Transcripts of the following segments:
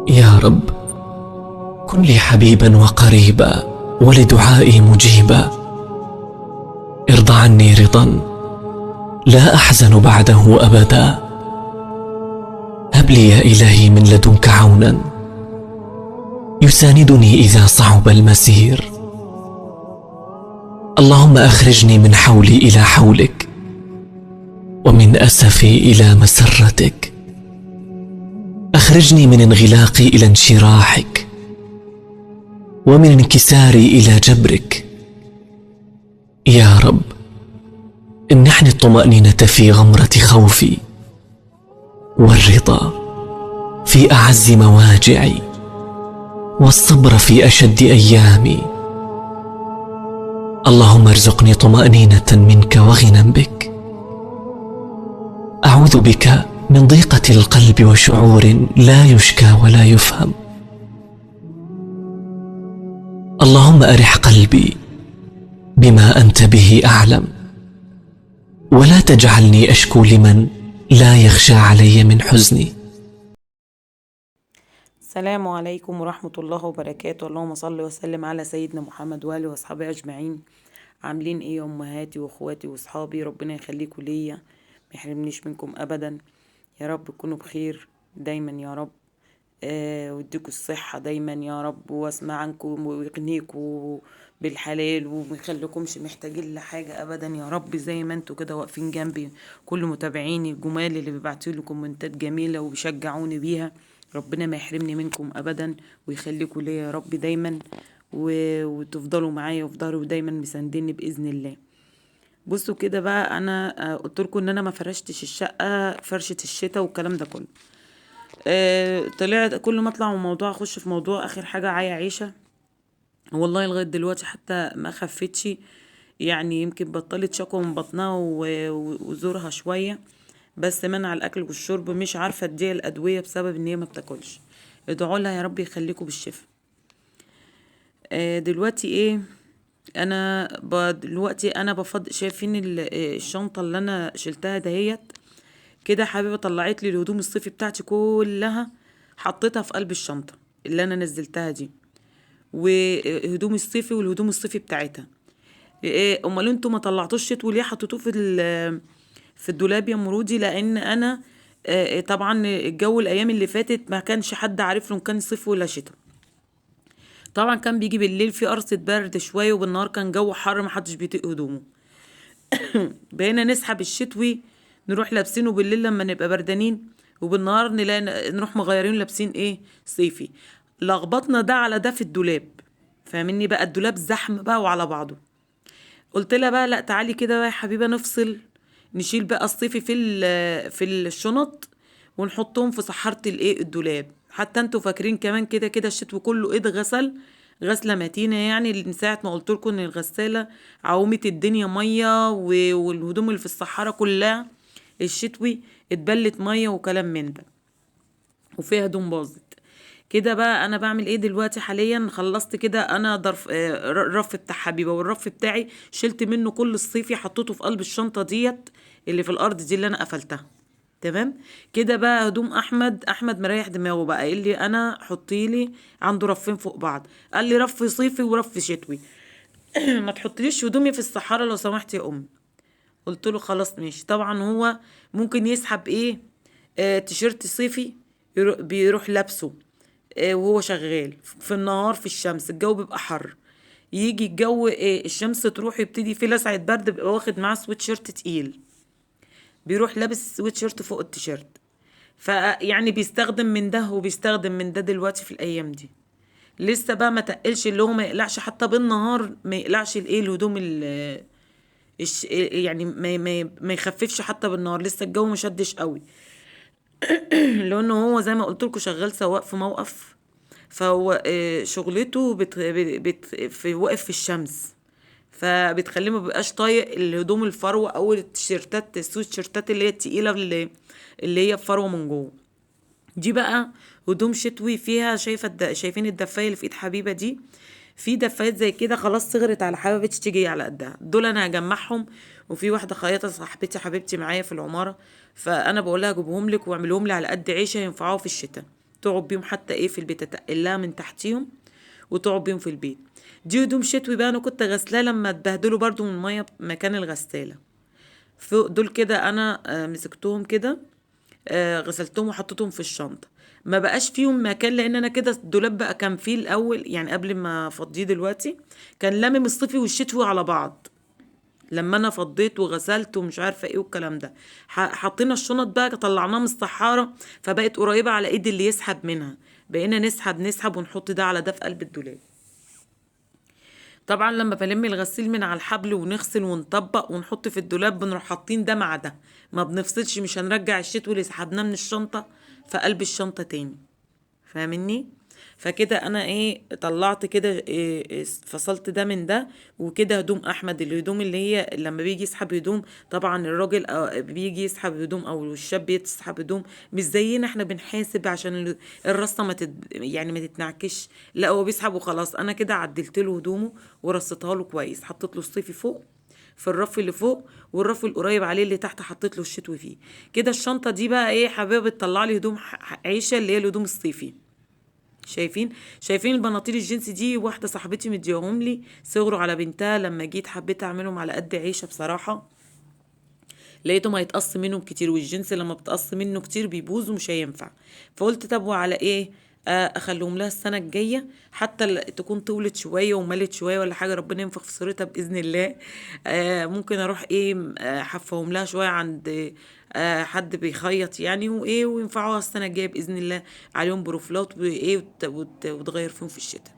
يا رب كن لي حبيبا وقريبا ولدعائي مجيبا، ارض عني رضا لا أحزن بعده أبدا، هب لي يا إلهي من لدنك عونا يساندني إذا صعب المسير. اللهم أخرجني من حولي إلى حولك، ومن أسفي إلى مسرتك، أخرجني من انغلاقي إلى انشراحك، ومن انكساري إلى جبرك. يا رب امنحني الطمأنينة في غمرة خوفي، والرضا في أعز مواجعي، والصبر في أشد أيامي. اللهم ارزقني طمأنينة منك وغنى بك. أعوذ بك من ضيقة القلب وشعور لا يشكى ولا يفهم. اللهم أرح قلبي بما أنت به أعلم، ولا تجعلني أشكو لمن لا يخشى علي من حزني. السلام عليكم ورحمة الله وبركاته. اللهم صل وسلم على سيدنا محمد وآله وأصحابه أجمعين. عاملين إيه يا أمهاتي وأخواتي وأصحابي؟ ربنا يخليكم ليا، ما يحرمنيش منكم أبدا. يا رب تكونوا بخير دايما يا رب، ويديكوا الصحة دايما يا رب، واسمع عنكم ويغنيكوا بالحلال وميخليكمش محتاجين لحاجة أبدا يا رب، زي ما انتوا كده واقفين جنبي كل متابعيني الجمال اللي بيبعتولي كومنتات جميلة وبيشجعوني بيها. ربنا ما يحرمني منكم أبدا ويخليكوا ليا يا رب دايما، وتفضلوا معايا وتفضلوا دايما مسانديني بإذن الله. بصوا كده بقى، أنا قلت لكم إن أنا ما فرشتش الشقة فرشة الشتاء والكلام ده كله. طلعت كل ما اطلع من موضوع اخش في موضوع. اخر حاجه عاية عيشه، والله لغايه دلوقتي حتى ما خفتش، يعني يمكن بطلت شكوى من بطنها وزورها شويه، بس منع الاكل والشرب، مش عارفه اديها الادويه بسبب ان هي ما بتاكلش. ادعوا لها يا رب يخليكم بالشفاء. دلوقتي ايه، انا دلوقتي انا بفضل شايفين الشنطه اللي انا شلتها دهيت كده. حبيبه طلعت لي الهدوم الصيفي بتاعتي كلها، حطيتها في قلب الشنطه اللي انا نزلتها دي، وهدوم الصيفي والهدوم الصيفي بتاعتها. امال انتوا ما طلعتوش شتوي ليه؟ حطيتوه في الدولاب يا مرودي؟ لان انا طبعا الجو الايام اللي فاتت ما كانش حد عارف له كان صيف ولا شتاء. طبعا كان بيجي بالليل في قرصة برد شويه، وبالنهار كان جو حر ما حدش بيطيق هدومه. بقينا نسحب الشتوي نروح لابسينه بالليل لما نبقى بردانين، وبالنهار نلاقي نروح مغيرين لابسين ايه؟ صيفي. لخبطنا ده على ده في الدولاب، فاهمني بقى؟ الدولاب زحم بقى وعلى بعضه. قلت لها بقى لا تعالي كده بقى يا حبيبه نفصل، نشيل بقى الصيفي في الشنط ونحطهم في صحارة الايه الدولاب. حتى انتوا فاكرين كمان كده كده الشتوي كله ايه اتغسل غسله متينه، يعني من ساعه ما قلت لكم ان الغساله عومت الدنيا ميه، والهدوم اللي في الصحارى كلها الشتوي اتبلت ميه وكلام من ده، وفيها هدوم باظت. كده بقى انا بعمل ايه دلوقتي؟ حاليا خلصت كده انا الرف بتاع حبيبه، والرف بتاعي شلت منه كل الصيفي حطيته في قلب الشنطه ديت اللي في الارض دي اللي انا قفلتها. تمام كده بقى. هدوم احمد مريح دماغه بقى، قال لي انا حطي لي عنده رفين فوق بعض، قال لي رف صيفي ورف شتوي. ما تحطليش هدومي في الصحارى لو سمحت يا امي. قلت له خلاص ماشي. طبعا هو ممكن يسحب ايه؟ تيشيرت صيفي بيروح لابسه وهو شغال في النهار في الشمس، الجو بيبقى حر، يجي الجو الشمس تروح يبتدي في لسعة برد، بيبقى واخد معاه سويت شيرت تقيل، بيروح لابس سويت شيرت فوق التيشيرت. فيعني بيستخدم من ده وبيستخدم من ده دلوقتي في الايام دي. لسه بقى ما تقلش، اللي هو ما يقلعش حتى بالنهار، ما يقلعش الايه الهدوم يعني ما يخففش حتى بالنهار، لسه الجو مشدش قوي. لانه هو زي ما قلت لكم شغال سواق في موقف، فهو شغلته في واقف في الشمس، فبتخليه ما بيبقاش طايق الهدوم الفروه او التيشيرتات السويت شيرتات اللي هي التقيله اللي هي فروه من جوه. دي بقى هدوم شتوي فيها، شايفين الدفايه اللي في ايد حبيبه دي؟ في دفايات زي كده خلاص صغرت على حبيبه تيجي على قدها، دول انا هجمعهم. وفي واحده خياطه حبيبتي معايا في العماره، فانا بقول لها اجيبهم لك واعملهم لي على قد عيشه ينفعوا في الشتاء. تقعد بيهم حتى ايه في البيت، تقلها من تحتيهم وتقعد بيهم في البيت. دي هدوم شتوي بقى، انا كنت غسلاه لما اتبهدلوا برضو من الميه مكان الغسالة. فوق دول كده انا مسكتهم كده، غسلتهم وحطيتهم في الشنطة. ما بقاش فيهم مكان، لان انا كده الدولاب بقى كان فيه الاول يعني قبل ما افضيه دلوقتي كان لامم الصيفي والشتوي على بعض. لما انا فضيت وغسلت ومش عارفه ايه والكلام ده، حطينا الشنط بقى طلعناها من الصحاره، فبقت قريبه على ايد اللي يسحب منها. بقينا نسحب ونحط ده على ده في قلب الدولاب. طبعا لما بلم الغسيل من على الحبل ونغسل ونطبق ونحط في الدولاب، بنروح حاطين ده مع ده، ما بنفصلش. مش هنرجع الشتوي اللي سحبناه من الشنطه في قلب الشنطه تاني، فاهمني؟ فكده انا ايه طلعت كده، إيه فصلت ده من ده. وكده هدوم احمد، الهدوم اللي هي لما بيجي يسحب هدوم، طبعا الراجل بيجي يسحب هدوم او الشاب يسحب هدوم، مش زينا احنا بنحاسب عشان الرصه يعني ما تتنعكش. لا هو بيسحب وخلاص. انا كده عدلت له هدومه ورصيتها له كويس، حطيت له الصيفي فوق في الرف اللي فوق، والرف القريب عليه اللي تحت حطيت له الشتوي فيه. كده الشنطه دي بقى ايه حبيبه بتطلع لي هدوم عيشه اللي هي الهدوم الصيفي. شايفين البناطيل الجينز دي، واحده صاحبتي مديهم لي صغروا على بنتها، لما جيت حبيت اعملهم على قد عيشه بصراحه، لقيتهم هيتقص منهم كتير، والجنس لما بتقص منه كتير بيبوظ ومش هينفع. فقلت طب وعلى ايه، اخليهم لها السنه الجايه حتى تكون طولت شويه وملت شويه ولا حاجه، ربنا ينفخ في صورتها باذن الله. ممكن اروح ايه حفهم لها شويه عند حد بيخيط يعني وايه، وينفعوها السنه الجايه باذن الله، عليهم بروفلات وايه وتغير فيهم في الشتاء.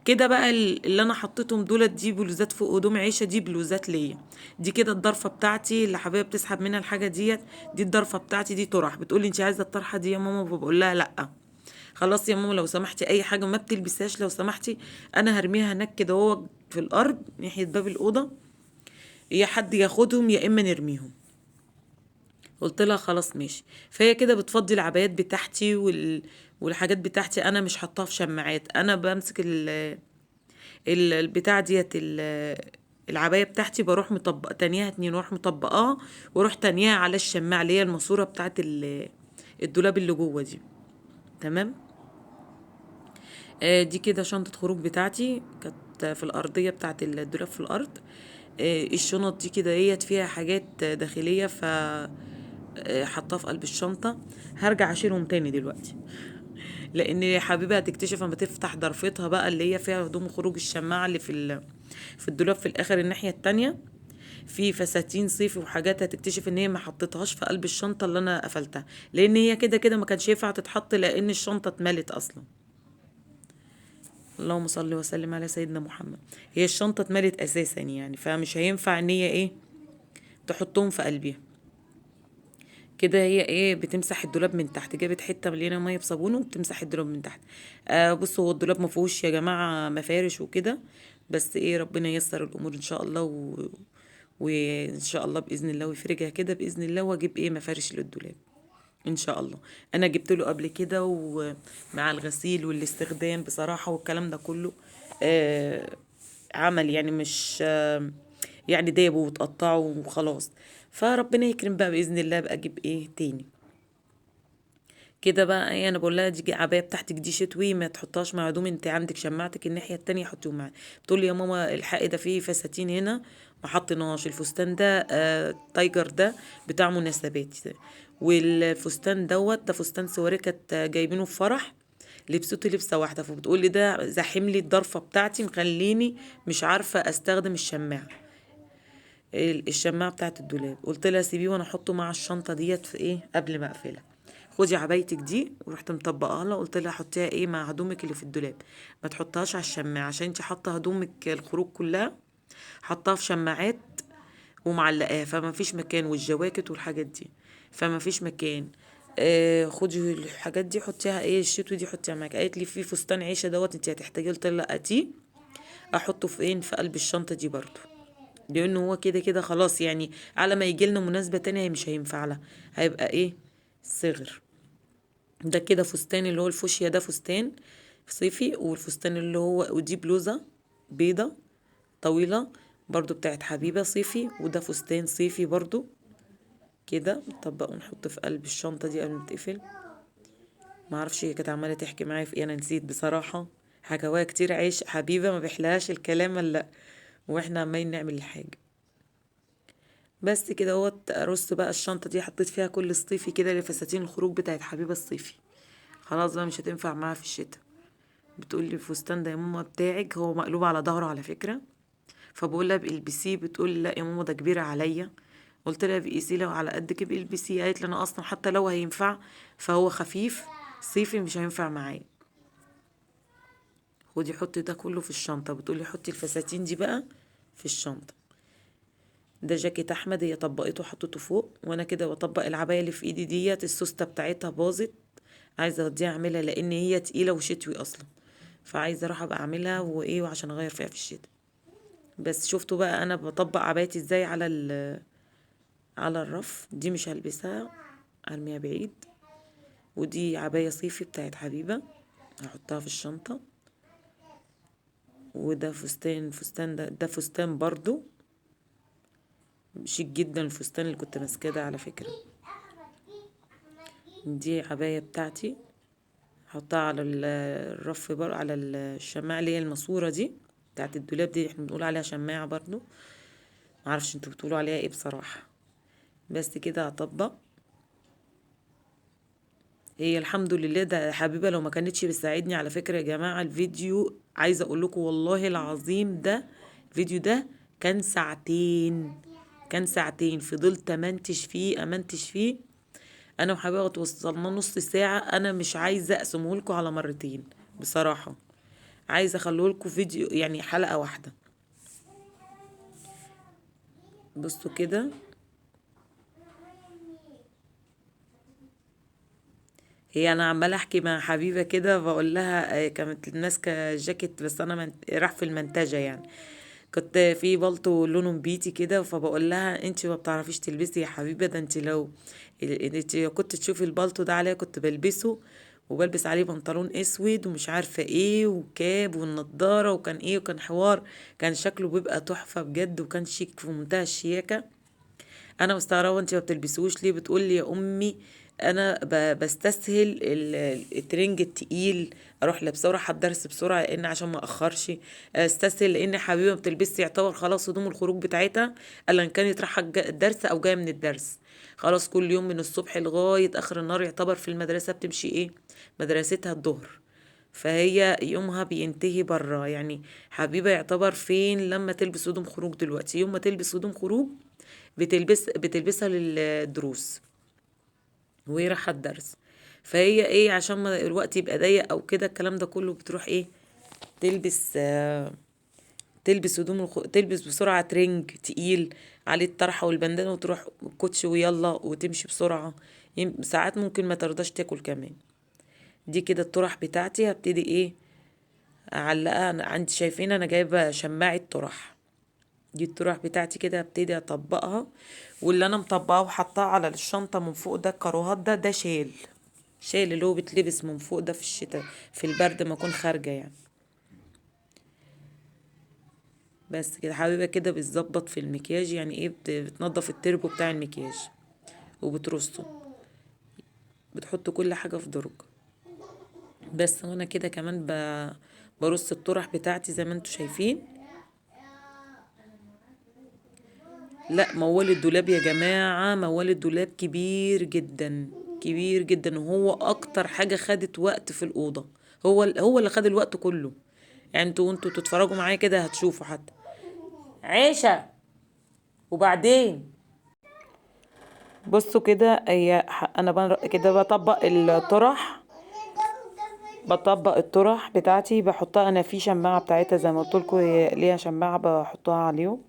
كده بقى اللي انا حطيتهم دولت دي بلوزات فوق هدوم عيشه، دي بلوزات ليا. دي كده الضرفه بتاعتي اللي حبايبه بتسحب منها الحاجه ديت. دي الضرفه بتاعتي دي طرح، بتقولي انت عايزه الطرحه دي يا ماما، بقول لها لا خلاص يا ماما، لو سمحتي اي حاجه ما بتلبسهاش لو سمحتي انا هرميها هناك كده هو في الارض ناحيه باب الاوضه، يا حد ياخدهم يا اما نرميهم. قلت لها خلاص ماشي. فهي كده بتفضي العبايات بتاعتي والحاجات بتاعتي، انا مش حطاها في شماعات، انا بمسك البتاع ديت العباية بتاعتي، بروح مطبق تانيها اتنين واروح مطبقاها، واروح تانيها على الشماعة اللي هي الماسورة بتاعت الدولاب اللي جوه دي. تمام. دي كده شنطة خروج بتاعتي، كانت في الأرضية بتاعت الدولاب في الأرض. الشنط دي كده هيت فيها حاجات داخلية، ف حطها في قلب الشنطة. هرجع أشيلهم تاني دلوقتي لان حبيبه هتكتشف اما تفتح ضرفتها بقى اللي هي فيها هدوم خروج الشماعه اللي في الدولاب في الاخر الناحيه التانية، في فساتين صيفي وحاجات، هتكتشف ان هي ما حطيتهاش في قلب الشنطه اللي انا قفلتها، لان هي كده كده ما كانش ينفع تتحط لان الشنطه اتملت اصلا. اللهم صل وسلم على سيدنا محمد. هي الشنطه اتملت اساسا يعني، فمش هينفع ان هي ايه تحطهم في قلبها. كده هي ايه بتمسح الدولاب من تحت، جابت حته مليانه ميه بصابونه وبتمسح الدولاب من تحت. بصوا هو الدولاب ما فيهوش يا جماعه مفارش وكده، بس ايه ربنا ييسر الامور ان شاء الله وان شاء الله باذن الله ويفرجها كده باذن الله، واجيب ايه مفارش للدولاب ان شاء الله. انا جبت له قبل كده ومع الغسيل والاستخدام بصراحه والكلام ده كله عمل يعني مش يعني دابوا وتقطعوا وخلاص. فربنا يكرم بقى باذن الله بقى اجيب ايه تاني. كده بقى ايه انا بقول لها دي عبايه بتاعتك دي شتوي ما تحطهاش مع هدوم، انت عندك شماعتك الناحيه التانية حطيهم معاها. بتقول لي يا ماما الحق ده فيه فساتين هنا ما حطيناش، الفستان ده تايجر ده بتاع مناسبات، والفستان ده فستان سواري كانت جايبينه في فرح لبسته لبسه واحده، فبتقول لي ده زاحم لي الضرفه بتاعتي مخليني مش عارفه استخدم الشماعه الشماعه بتاعت الدولاب. قلت لها سيبيه وانا احطه مع الشنطه ديت في ايه قبل ما اقفلها. خدي عبايتك دي، ورحت مطبقاها لها قلت لها حطيها ايه مع هدومك اللي في الدولاب، ما تحطهاش على الشماعه عشان انت حاطه هدومك الخروج كلها حطاها في شماعات ومعلقاها، فما فيش مكان، والجواكت والحاجات دي فما فيش مكان. خدي الحاجات دي حطيها ايه الشتوي دي حطيها معاك. قالت لي في فستان عيشه دوت انت هتحتاجيه، قلت لها اتيه احطه فين في قلب الشنطه دي برضو، لانه هو كده كده خلاص يعني على ما يجي لنا مناسبه تانية مش هينفع لها، هيبقى ايه صغر. ده كده فستان اللي هو الفوشيا ده فستان صيفي، والفستان اللي هو ودي بلوزة بيضة طويلة برضو بتاعت حبيبة صيفي، وده فستان صيفي برضو. كده نطبق ونحط في قلب الشنطة دي قبل ما تقفل. ما اعرفش هي كانت عماله تحكي معايا في ايه، انا نسيت بصراحه. حكواها كتير، عيش حبيبه ما بيحلاش الكلام الا واحنا عمالين نعمل الحاجه. بس كده اهوت. ارص بقى الشنطه دي، حطيت فيها كل صيفي كده لفساتين الخروج بتاعت حبيبه الصيفي. خلاص بقى مش هتنفع معاها في الشتاء. بتقول لي الفستان ده يا ماما بتاعك هو مقلوب على ظهره على فكره. فبقول لها البسيه، بتقول لي لا يا ماما ده كبير عليا. قلت لها بقيسيه، لو على قدك ابقي البسيه. قالت لي انا اصلا حتى لو هينفع فهو خفيف صيفي مش هينفع معايا. خدي حطي ده كله في الشنطه. بتقولي حطي الفساتين دي بقى في الشنطه. ده جاكيت احمد، هي طبقته وحطته فوق، وانا كده بطبق العبايه اللي في ايدي ديت. السوسته بتاعتها باظت، عايزه اوديها اعملها لان هي تقيله وشتوي اصلا، فعايزه اروح ابقى اعملها وايه وعشان اغير فيها في الشتاء. بس شفتوا بقى انا بطبق عبايتي ازاي على الرف. دي مش هلبسها، ارميها بعيد. ودي عبايه صيفي بتاعت حبيبه، هحطها في الشنطه. وده فستان ده فستان برضو شيك جدا. الفستان اللي كنت ماسكاه ده على فكره. دي عبايه بتاعتي، احطها على الرف على الشماعه اللي هي الماسوره دي بتاعت الدولاب دي. احنا بنقول عليها شماعه برضو، معرفش انتوا بتقولوا عليها ايه بصراحه. بس كده هطبق. هي الحمد لله ده حبيبه لو ما كانتش بتساعدني على فكره يا جماعه. الفيديو عايزه اقول لكم والله العظيم ده الفيديو ده كان ساعتين. كان ساعتين فضلت امنتش فيه انا وحبيبه. وصلنا نص ساعه. انا مش عايزه اقسمه لكم على مرتين بصراحه، عايزه اخليه لكم فيديو يعني حلقه واحده. بصوا كده. هي انا عماله احكي مع حبيبه كده بقول لها كانت ماسكه جاكيت بس انا راح في المنتجه يعني. كنت في بالطو لونه بيتي كده، فبقول لها انت ما بتعرفيش تلبسي يا حبيبه، ده انت كنت تشوفي البالطو ده عليا كنت بلبسه، وبلبس عليه بنطلون اسود ومش عارفه ايه وكاب والنضاره وكان ايه وكان حوار. كان شكله بيبقى تحفه بجد وكان شيك في منتهى الشياكه. انا مستغربه انت ما بتلبسوش ليه. بتقول لي يا امي انا بستسهل الترنج التقيل، اروح لابسه واروح على الدرس بسرعه لان عشان ما اخرش. استسهل لان حبيبه ما بتلبسش يعتبر خلاص هدوم الخروج بتاعتها الا ان كانت رايحه الدرس او جايه من الدرس. خلاص كل يوم من الصبح لغايه اخر النهار يعتبر في المدرسه بتمشي ايه مدرستها الظهر. فهي يومها بينتهي بره يعني. حبيبه يعتبر فين لما تلبس هدوم خروج دلوقتي؟ يوم ما تلبس هدوم خروج بتلبسها للدروس وهي رايحه الدرس. فهي ايه عشان ما الوقت يبقى ضيق او كده الكلام ده كله بتروح ايه تلبس تلبس بسرعه ترنج تقيل عليه الطرحه والبندانه وتروح الكوتش ويلا وتمشي بسرعه. ساعات ممكن ما ترضاش تاكل كمان. دي كده الطرح بتاعتي. هبتدي ايه اعلقها. أنا عندي شايفين انا جايبه شماعه طرح. دي الطرح بتاعتي كده هبتدي اطبقها. واللي انا مطبقاه وحطاه على الشنطه من فوق ده الكاروهات ده شال اللي هو بتلبس من فوق ده في الشتاء في البرد ما اكون خارجه يعني. بس كده حبيبه كده بتظبط في المكياج يعني ايه بتنظف التربو بتاع المكياج وبترصه. بتحط كل حاجه في درج. بس وانا كده كمان برص الطرح بتاعتي زي ما انتوا شايفين. لا موال الدولاب يا جماعة، موال الدولاب كبير جدا كبير جدا، وهو اكتر حاجة خدت وقت في الأوضة. هو اللي خد الوقت كله يعني. انتوا تتفرجوا معايا كده هتشوفوا حتى عيشة. وبعدين بصوا كده انا كده بطبق الطرح بتاعتي بحطها. انا في شماعة بتاعتها زي ما قلت لكم ليها شماعة بحطها عليهم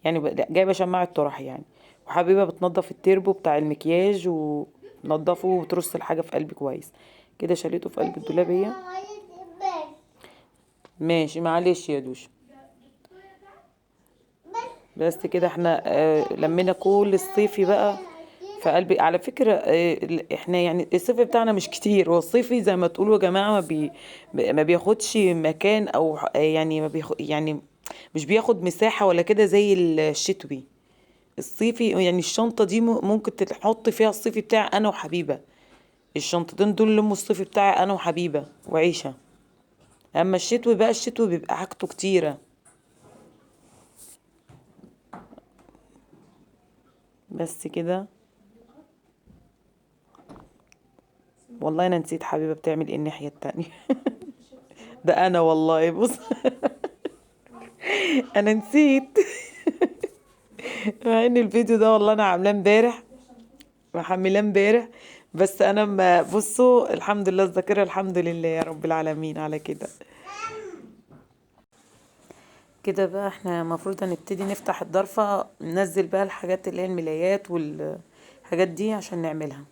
يعني. جايبه شماعه طرح يعني. وحبيبه بتنضف التربو بتاع المكياج وتنضفه وترص الحاجه في قلب كويس كده. شالته في قلب الدولاب هي. ماشي معلش يا دوش. بس كده احنا لمينا كل الصيفي بقى في قلبي على فكرة. احنا يعني الصيفي بتاعنا مش كتير. هو الصيفي زي ما تقولوا يا جماعة ما بياخدش مكان او يعني ما يعني مش بياخد مساحة ولا كده زي الشتوي. الصيفي يعني الشنطة دي ممكن تحط فيها الصيفي بتاع انا وحبيبة الشنطتين دول لموا الصيفي بتاعي انا وحبيبة وعيشة. اما الشتوي بقى، الشتوي بيبقى حاجته كتيرة. بس كده. والله انا نسيت حبيبة بتعمل ايه الناحية التانية. ده انا والله بص. انا نسيت. مع ان الفيديو ده والله انا عاملاه امبارح، محملاه امبارح. بس انا ما بصوا، الحمد لله الذاكرة، الحمد لله يا رب العالمين على كده. كده بقى احنا المفروض هنبتدي نفتح الضرفة، ننزل بقى الحاجات اللي هي الملايات والحاجات دي عشان نعملها.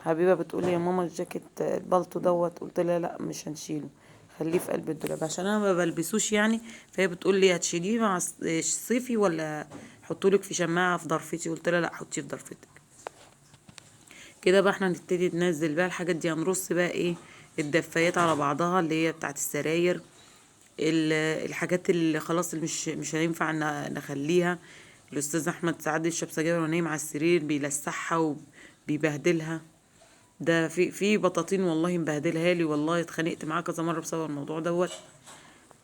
حبيبة بتقولي يا ماما الجاكيت البلطو دوت، قلت لها لا مش هنشيله، خليه في قلب الدولاب عشان انا ما بلبسوش يعني. فهي بتقول لي هتشيليه مع الصيفي ولا حطولك في شماعة في ضرفتي؟ قلت لها لا حطيه في ضرفتك. كده بقى احنا هنبتدي ننزل بقى الحاجات دي. هنرص بقى ايه الدفايات على بعضها اللي هي بتاعت السراير، الحاجات اللي خلاص اللي مش هينفع نخليها. الاستاذ احمد ساعات بيشرب سجاير ونايم على السرير بيلسعها وبيبهدلها. ده في بطاطين والله مبهدلها لي، والله اتخانقت معاه كذا مره بسبب الموضوع دوت.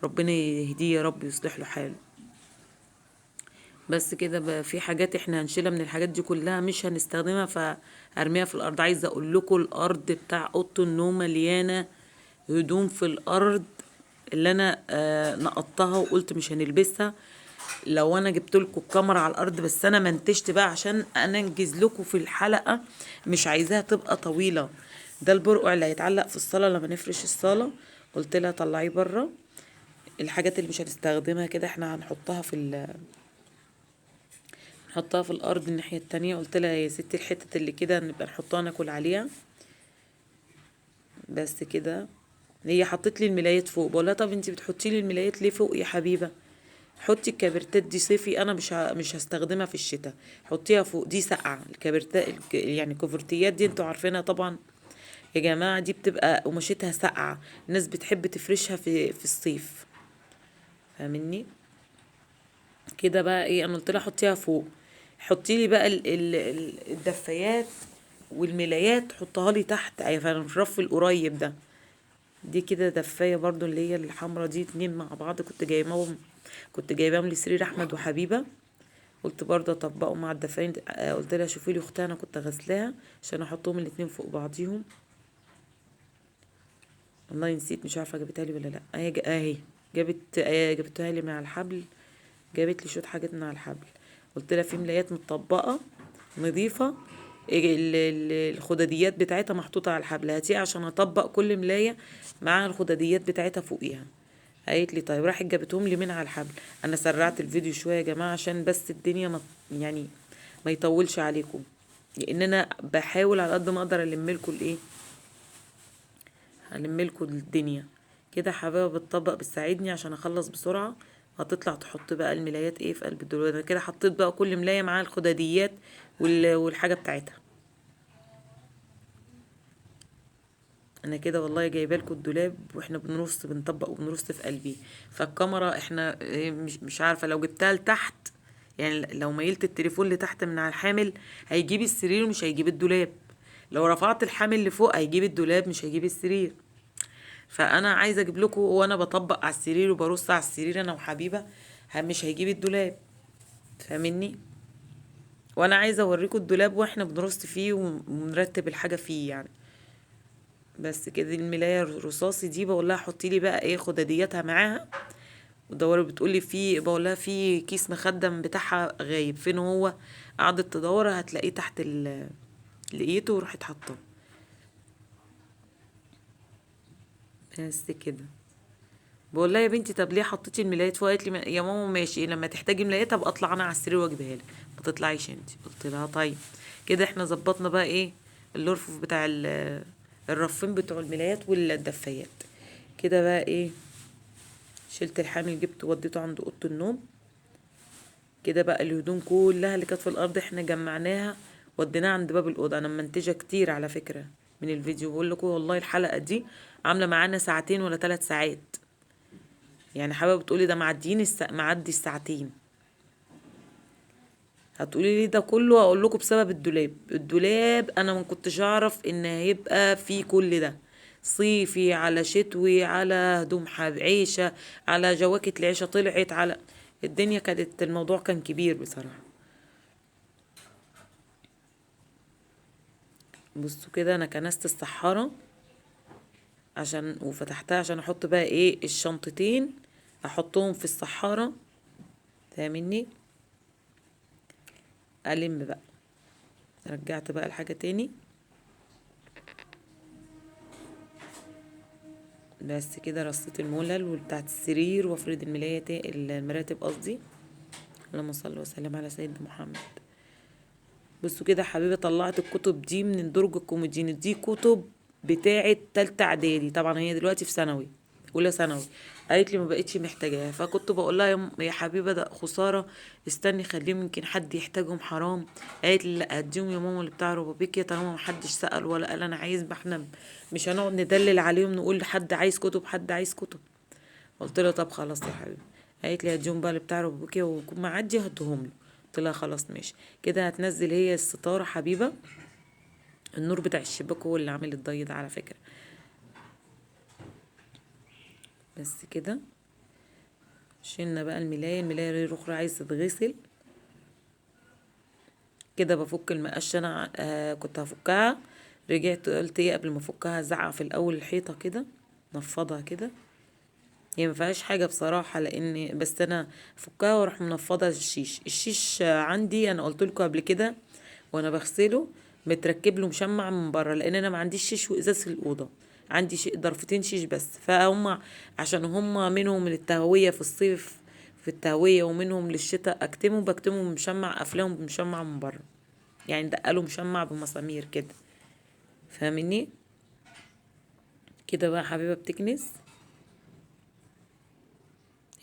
ربنا يهديه يا رب ويصلح له حاله. بس كده بقى في حاجات احنا هنشيلها من الحاجات دي كلها مش هنستخدمها فارميها في الارض. عايزه اقول لكم الارض بتاع اوضه النوم مليانه هدوم في الارض اللي انا نقطتها وقلت مش هنلبسها. لو انا جبت لكم الكاميرا على الارض، بس انا منتجت بقى عشان انا انجز لكم في الحلقه، مش عايزاها تبقى طويله. ده البرقع اللي هيتعلق في الصاله لما نفرش الصاله. قلت لها طلعيه بره. الحاجات اللي مش هنستخدمها كده احنا هنحطها نحطها في الارض الناحيه التانية. قلت لها يا ستي الحتة اللي كده نبقى نحطها ناكل عليها. بس كده. هي حطت لي الملايات فوق، بقول لها طب انتي بتحطي لي الملايات ليه فوق يا حبيبه؟ حطي الكبرتات دي صيفي، انا مش هستخدمها في الشتاء. حطيها فوق، دي ساقعه. الكبرتات يعني الكوفرتيات دي انتوا عارفينها طبعا يا جماعه، دي بتبقى قماشتها ساقعه، الناس بتحب تفرشها في الصيف، فاهمني؟ كده بقى ايه، انا قلت لها حطيها فوق. حطي لي بقى الدفايات والملايات حطها لي تحت في الرف القريب ده. دي كده دفايه برضو اللي هي الحمرا دي، اتنين مع بعض كنت جايباهم لسرير احمد وحبيبه. قلت برضه اطبقهم مع الدفاين. قلت لها شوفي لي اختها انا كنت غسلاها عشان احطهم الاتنين فوق بعضيهم. والله نسيت، مش عارفه جابتها لي ولا لا. اهي جابتها لي مع الحبل. جابت لي شويه حاجات مع الحبل. قلت لها في ملايات متطبقه نظيفه، الخداديات بتاعتها محطوطه على الحبل، هاتيها عشان اطبق كل ملايه مع الخداديات بتاعتها فوقيها. قالت لي طيب، راحت جابتهم لي من على الحبل. انا سرعت الفيديو شويه يا جماعه عشان بس الدنيا يعني ما يطولش عليكم، لان انا بحاول على قد ما اقدر الم لكم الدنيا. كده حبايبه بالطبق بتساعدني عشان اخلص بسرعه. هتطلع تحط بقى الملايات ايه في قلب الدولاب. انا كده حطيت بقى كل ملايه معاها الخداديات والحاجه بتاعتها. انا كده والله جايبه لكم الدولاب واحنا بنطبق وبنرص في قلبي. فالكاميرا احنا مش عارفه لو جبتها لتحت، يعني لو ميلت التليفون لتحت من على الحامل هيجيب السرير ومش هيجيب الدولاب. لو رفعت الحامل لفوق هيجيب الدولاب مش هيجيب السرير. فانا عايزه اجيب لكم وانا بطبق على السرير وبرص على السرير انا وحبيبه، مش هيجيب الدولاب، فاهمني؟ وانا عايزه اوريكم الدولاب واحنا بنرص فيه ونرتب الحاجه فيه يعني. بس كده الملايه الرصاصي دي بقول لها حطي لي بقى ايه خدادياتها معاها. ودوري بتقول لي بقول لها في كيس مخدم بتاعها غايب فين هو. قعدت تدور هتلاقيه تحت لقيته وراحت حاطاه. بس كده. بقول لها يا بنتي طب ليه حطيتي الملايات فوق؟ قالت لي يا ماما ماشي لما تحتاجي ملايات ابقى اطلع انا على السرير واجيبها لك، ما تطلعيش انت. قلت لها طيب. كده احنا ظبطنا بقى ايه الرفوف بتاع الرفين بتوع الملايات والدفايات. كده بقى ايه، شلت الحامل جبته وديته عند اوضه النوم. كده بقى الهدوم كلها اللي كانت في الارض احنا جمعناها وديناها عند باب الاوضه. انا منتجه كتير على فكره من الفيديو، بقول لكم والله الحلقه دي عامله معانا ساعتين ولا 3 ساعات. يعني حابه بتقولي ده معدي الساعتين. هتقولي لي ده كله، اقول لكم بسبب الدولاب. الدولاب انا ما كنتش اعرف ان هيبقى فيه كل ده، صيفي على شتوي على هدوم عيشة على جواكت العيشة طلعت على الدنيا. كانت الموضوع كان كبير بصراحة. بصوا كده انا كنست الصحارة عشان وفتحتها عشان احط بقى ايه الشنطتين، احطهم في الصحارة. فاهمني؟ الم بقى. رجعت بقى الحاجة تاني. بس كده رصيت الملل وبتاعت السرير وافرد المراتب قصدي. اللهم صل وسلم على سيدنا محمد. بصوا كده حبيبي، طلعت الكتب دي من درج الكومودين. دي كتب بتاعه تالتة اعدادي، طبعا هي دلوقتي في ثانوي، اولى ثانوي. قالت لي ما بقتش محتاجاها، فكنت بقول لها يا حبيبه ده خساره، استني خليهم يمكن حد يحتاجهم حرام. قالت لي لا اديهم يا ماما اللي بتاع ربابيكيا طالما ما حدش سأل ولا قال انا عايز، ما احنا مش هنقعد ندلل عليهم نقول حد عايز كتب حد عايز كتب. قلت لها طب خلاص يا حبيبي. قالت لي هديهم بقى اللي بتاع ربابيكيا ويكون معدي هديهم له. قلت لها خلاص ماشي. كده هتنزل هي الستاره حبيبه. النور بتاع الشباك هو اللي عامل الضي ده على فكره. بس كده شلنا بقى الملاية الاخرى عايزه تتغسل. كده بفك المقشه. انا كنت هفكها، رجعت قلت ايه قبل ما افكها زعق في الاول الحيطه كده، نفضها كده. هي ما فيهاش حاجه بصراحه، لان بس انا فكها واروح منفضه الشيش عندي. انا قلت لكم قبل كده وانا بغسله متركب له مشمع من بره، لان انا ما عنديش شيش وازاز في الاوضه. عندي ضرفتين شيش بس، فهم عشان هم منهم للتهويه في الصيف في التهويه ومنهم للشتاء بكتمه بمشمع، قافلهم بمشمع من بره، يعني دقله مشمع بمسامير كده. فاهمني؟ كده بقى حبيبه بتكنس.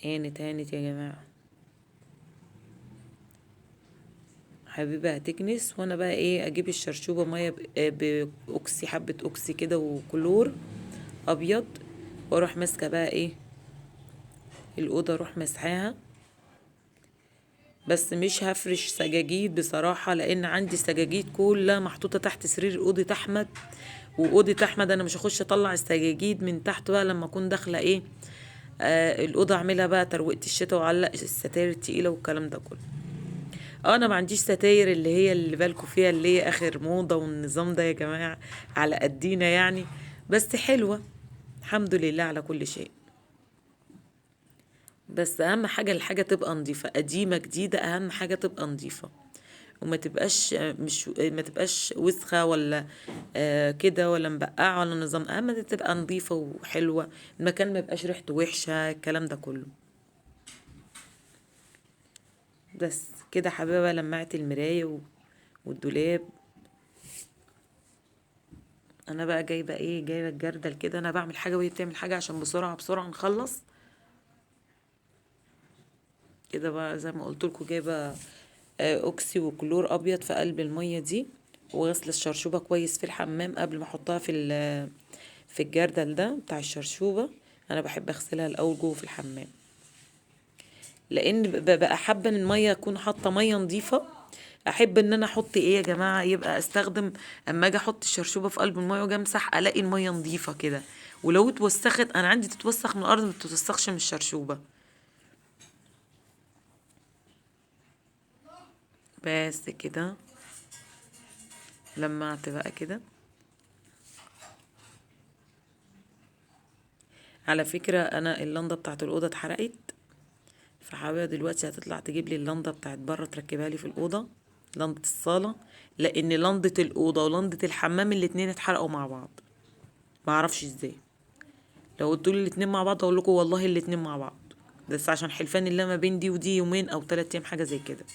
هانت يا جماعه. حبيبه هتكنس، وانا بقى ايه اجيب الشرشوبه ميه باوكسي، حبه اوكسي كده وكلور ابيض، واروح ماسكه بقى ايه الاوضه، اروح مسحاها. بس مش هفرش سجاجيد بصراحه، لان عندي سجاجيد كلها محطوطه تحت سرير اوضه احمد. واوضه احمد انا مش هخش اطلع السجاجيد من تحت بقى لما اكون داخله ايه الاوضه اعملها بقى ترويقه الشتاء واعلق الستاير التقيله والكلام ده كله. انا ما عنديش ستاير اللي هي اللي بالكوا فيها اللي هي اخر موضه والنظام ده يا جماعه، على قدينا يعني، بس حلوه. الحمد لله على كل شيء. بس اهم حاجه الحاجه تبقى نظيفه، قديمه جديده، اهم حاجه تبقى نظيفه وما تبقاش مش ما تبقاش وسخه ولا كده ولا مبقعه ولا نظام. اهم حاجه تبقى نظيفه وحلوه، المكان ما يبقاش ريحته وحشه، الكلام ده كله. بس كده حبيبه لمعت المرايه والدولاب. انا بقى جايبه الجردل كده. انا بعمل حاجه وهي بتعمل حاجه عشان بسرعه نخلص. كده بقى زي ما قلت لكم جايبه اوكسي وكلور ابيض في قلب الميه دي، وغسل الشرشوبه كويس في الحمام قبل ما احطها في الجردل ده بتاع الشرشوبه. انا بحب اغسلها الاول جوه في الحمام، لان بقى حابه ان الميه اكون حاطه ميه نظيفه. احب ان انا احط ايه يا جماعه، يبقى استخدم اما اجي احط الشرشوبه في قلب الميه واجي امسح الاقي الميه نظيفه كده. ولو اتوسخت، انا عندي تتوسخ من الارض ما تتوسخش من الشرشوبه. بس كده لمعت بقى كده. على فكرة انا اللنده بتاعت الاوضه اتحرقت، فحابه دلوقتي هتطلع تجيب لي اللنده بتاعت بره تركبها لي في الاوضه، لنده الصاله. لان لنده الاوضه ولنده الحمام الاتنين اتحرقوا مع بعض، ما اعرفش ازاي. لو قلتوا لي الاتنين مع بعض اقول لكم والله الاتنين مع بعض، بس عشان حلفان الله ما بين دي ودي يومين او 3 ايام حاجه زي كده.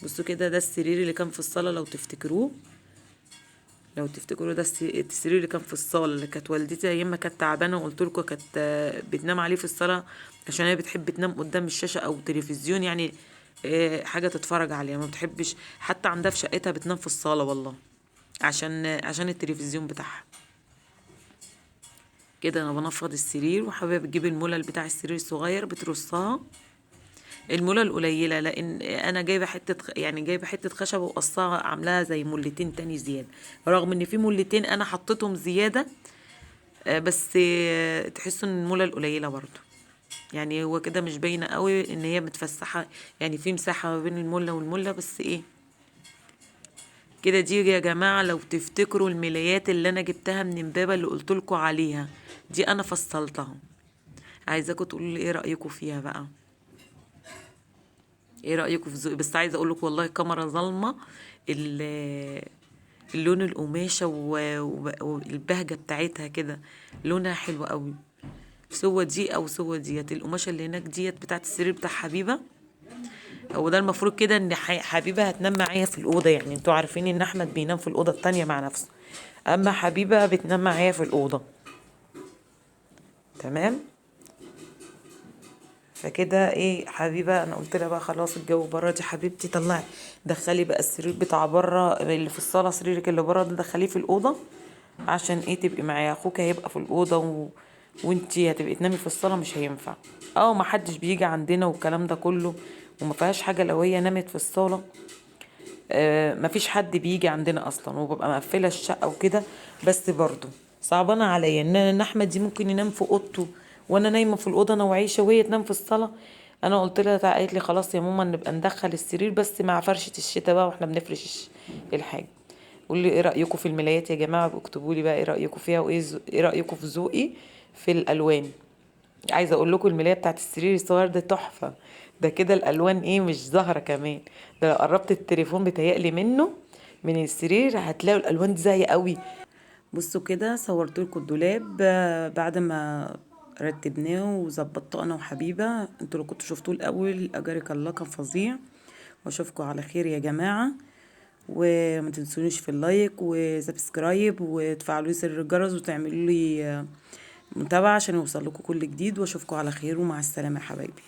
بصوا كده، ده السرير اللي كان في الصاله لو تفتكروه. ده السرير اللي كان في الصاله اللي كانت والدتي ايام ما كانت تعبانه، وقلت لكم كانت بتنام عليه في الصاله عشان هي بتحب تنام قدام الشاشه او تلفزيون يعني، حاجه تتفرج عليها. ما بتحبش حتى عندها في شقتها بتنام في الصاله والله، عشان التلفزيون بتاعها. كده انا بنفض السرير، وحابه بتجيب الملل بتاع السرير الصغير بترصها. المولة القليلة، لان انا جايبة يعني جايبة حتة خشب وقصها عاملاها زي مولتين تاني زيادة، رغم ان في مولتين انا حطيتهم زيادة. بس تحسوا ان المولة القليلة برضو، يعني هو كده مش باينة قوي ان هي متفسحة، يعني في مساحة ما بين المولة والمولة، بس ايه كده. دي يا جماعة لو تفتكروا الملايات اللي انا جبتها من امبابة اللي قلتلكوا عليها، دي انا فصلتها. عايزاكم تقولوا لي ايه رأيكم فيها بقى، ايه رأيكم في ذوقي؟ بس عايزة اقولك والله كاميرا ظلمة، اللون القماشة والبهجة بتاعتها كده، لونها حلو قوي. سوى دي او سوى ديت القماشة اللي هناك ديت بتاعت السرير بتاع حبيبة. هو ده المفروض كده ان حبيبة هتنام معايا في الأوضة، يعني انتوا عارفين ان احمد بينام في الأوضة التانية مع نفسه، اما حبيبة بتنام معايا في الأوضة. تمام. فكده ايه حبيبه، انا قلت لها بقى خلاص الجو بره، دي حبيبتي طلعي دخلي بقى السرير بتاع بره اللي في الصاله، سريرك اللي بره ده دخليه في الاوضه، عشان ايه تبقي معايا، اخوك هيبقى في الاوضه وانتي هتبقي تنامي في الصاله، مش هينفع. ما حدش بيجي عندنا والكلام ده كله، وما فيهاش حاجه لو هي نامت في الصاله. مفيش حد بيجي عندنا اصلا، وببقى مقفله الشقه وكده. بس برضو صعبانه عليا ان احمد دي ممكن ينام في اوضته وانا نايمه في الاوضه انا وعيشه، وهي تنام في الصاله. انا قلت لها قالت لي خلاص يا ماما نبقى ندخل السرير بس مع فرشه الشتاء بقى واحنا بنفرش الحاجه. قولوا لي ايه رايكم في الملايات يا جماعه، اكتبوا لي بقى ايه رايكم فيها، وايه ايه رايكم في ذوقي في الالوان. عايزه اقول لكم الملايه بتاعت السرير الصغير ده تحفه، ده كده الالوان ايه مش ظاهره كمان، ده لو قربت التليفون بيتهيألي منه من السرير هتلاقوا الالوان دي زي قوي. بصوا كده صورت لكم الدولاب بعد ما رتبناه وظبطته انا وحبيبه. انتوا لو كنتوا شفتوه الاول اجارك الله كان فظيع. واشوفكم على خير يا جماعه، وما تنسونيش في اللايك وسبسكرايب وتفعلوا زر الجرس وتعملوا لي متابعة عشان يوصل لكم كل جديد. واشوفكم على خير ومع السلامة يا حبايبي.